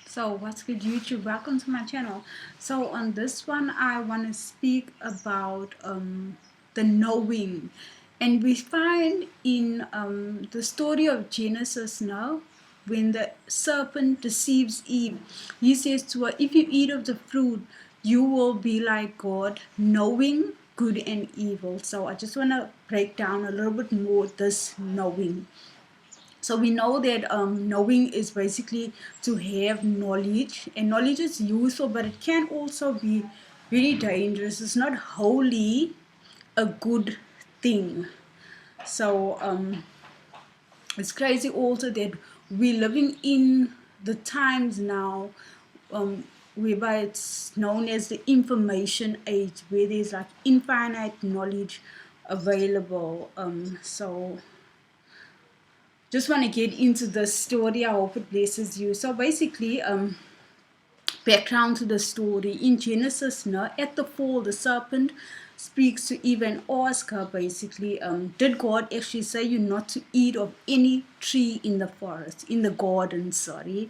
So what's good, YouTube? Welcome to my channel. So on this one I want to speak about the knowing, and we find in the story of Genesis now, when the serpent deceives Eve, he says to her, if you eat of the fruit you will be like God, knowing good and evil. So I just want to break down a little bit more this knowing. So we know that knowing is basically to have knowledge, and knowledge is useful, but it can also be very dangerous. It's not wholly a good thing. So it's crazy also that we're living in the times now whereby it's known as the information age, where there's like infinite knowledge available. So just want to get into the story. I hope it blesses you. So basically, background to the story in Genesis, now at the fall, the serpent speaks to Eve and asks her basically, did God actually say you not to eat of any tree in the forest, in the garden? Sorry.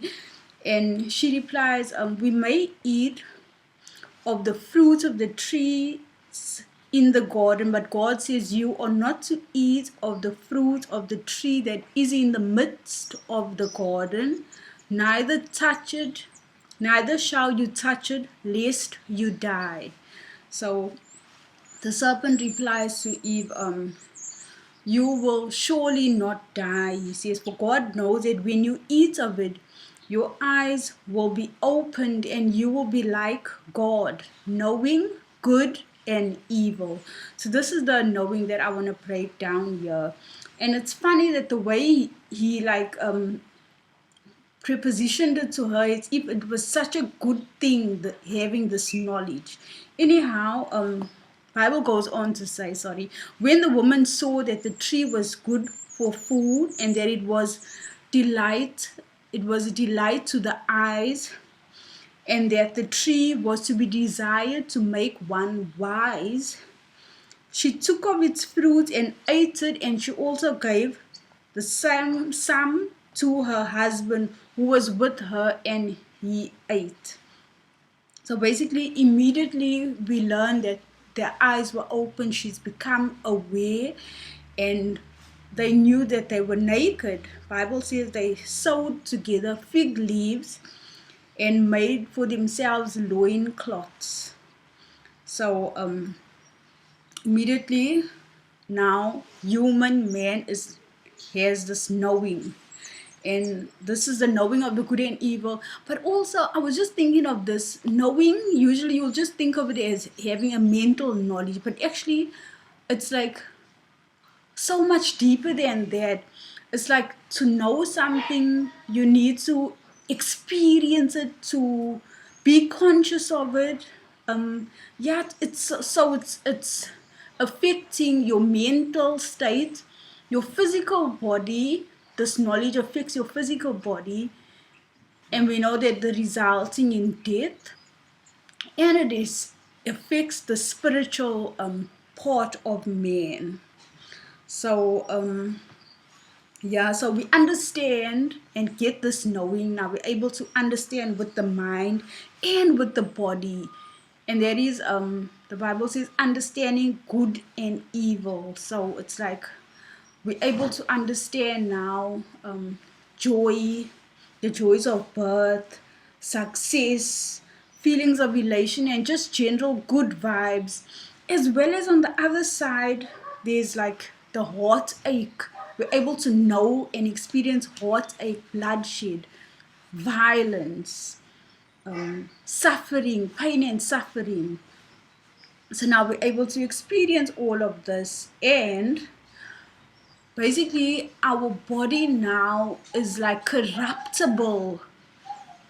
And she replies, we may eat of the fruit of the trees in the garden, but God says you are not to eat of the fruit of the tree that is in the midst of the garden, neither touch it, neither shall you touch it, lest you die. So the serpent replies to Eve, you will surely not die. He says, for God knows that when you eat of it, your eyes will be opened and you will be like God, knowing good and evil. So this is the knowing that I want to break down here. And it's funny that the way he prepositioned it to her, it's if it was such a good thing that having this knowledge. Anyhow, Bible goes on to say, sorry, when the woman saw that the tree was good for food and that it was a delight to the eyes, and that the tree was to be desired to make one wise, she took of its fruit and ate it, and she also gave the same some to her husband who was with her, and he ate. So basically, immediately we learn that their eyes were open, she's become aware, and they knew that they were naked. Bible says they sewed together fig leaves and made for themselves loin cloths. So immediately now human man has this knowing, and this is the knowing of the good and evil. But also I was just thinking of this knowing, usually you'll just think of it as having a mental knowledge, but actually it's like so much deeper than that. It's like to know something you need to experience it, to be conscious of it. Yeah, it's affecting your mental state, your physical body. This knowledge affects your physical body, and we know that the resulting in death, and affects the spiritual part of man. So yeah, so we understand and get this knowing. Now we're able to understand with the mind and with the body. And that is the Bible says understanding good and evil. So it's like we're able to understand now joy, the joys of birth, success, feelings of elation, and just general good vibes. As well as on the other side, there's like the heartache. We're able to know and experience heartache, bloodshed, violence, suffering, pain and suffering. So now we're able to experience all of this, and basically our body now is like corruptible.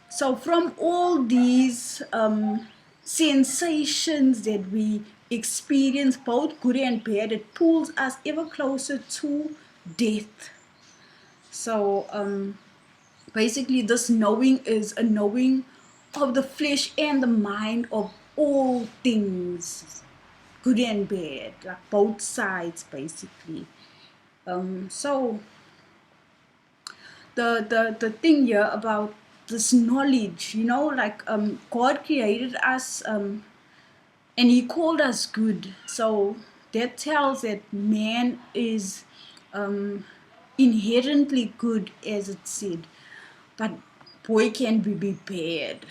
So from all these sensations that we experience, both good and bad, it pulls us ever closer to death. So basically this knowing is a knowing of the flesh and the mind of all things, good and bad, like both sides basically. So the thing here about this knowledge, like God created us, and he called us good. So that tells that man is inherently good, as it said, but boy can be bad,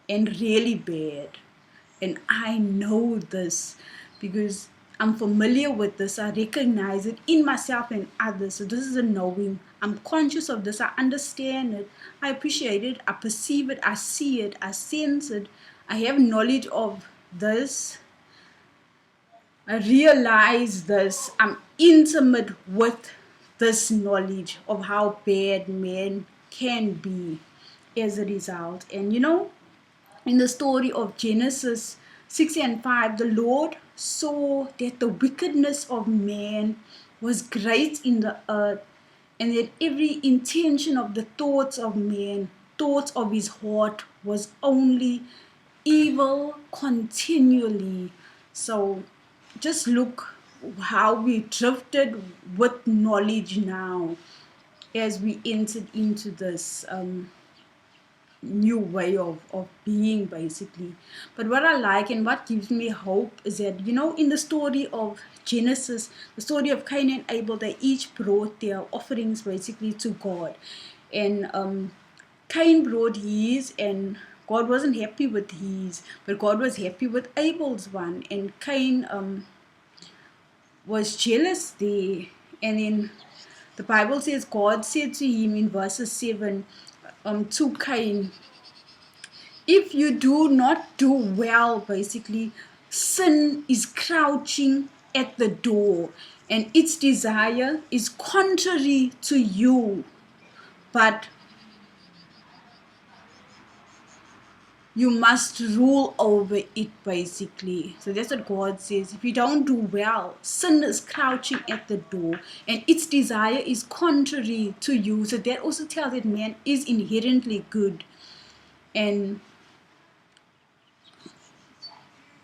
and really bad. And I know this because I'm familiar with this. I recognize it in myself and others. So this is a knowing. I'm conscious of this. I understand it. I appreciate it. I perceive it. I see it. I sense it. I have knowledge of this. I realize this. I'm intimate with this knowledge of how bad man can be as a result. And in the story of Genesis 6 and 5, the Lord saw that the wickedness of man was great in the earth, and that every intention of the thoughts of man, thoughts of his heart, was only evil continually. So just look how we drifted with knowledge now as we entered into this new way of being, basically. But what I like and what gives me hope is that, in the story of Genesis, the story of Cain and Abel, they each brought their offerings basically to God. And Cain brought his, and God wasn't happy with his, but God was happy with Abel's one. And Cain was jealous there. And then the Bible says God said to him in verses 7, to Cain, if you do not do well, basically, sin is crouching at the door, and its desire is contrary to you, but you must rule over it, basically. So that's what God says. If you don't do well, sin is crouching at the door, and its desire is contrary to you. So that also tells that man is inherently good. And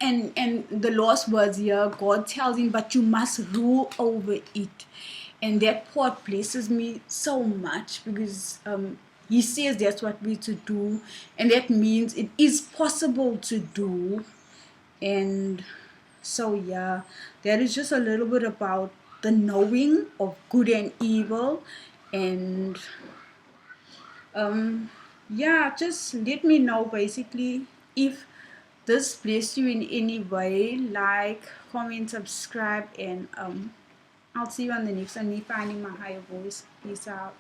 the last words here, God tells him, but you must rule over it. And that part blesses me so much, because he says that's what we're to do, and that means it is possible to do. And so yeah, that is just a little bit about the knowing of good and evil. And yeah, just let me know, basically, if this blessed you in any way. Like, comment, subscribe, and I'll see you on the next one. Me finding my higher voice. Peace out.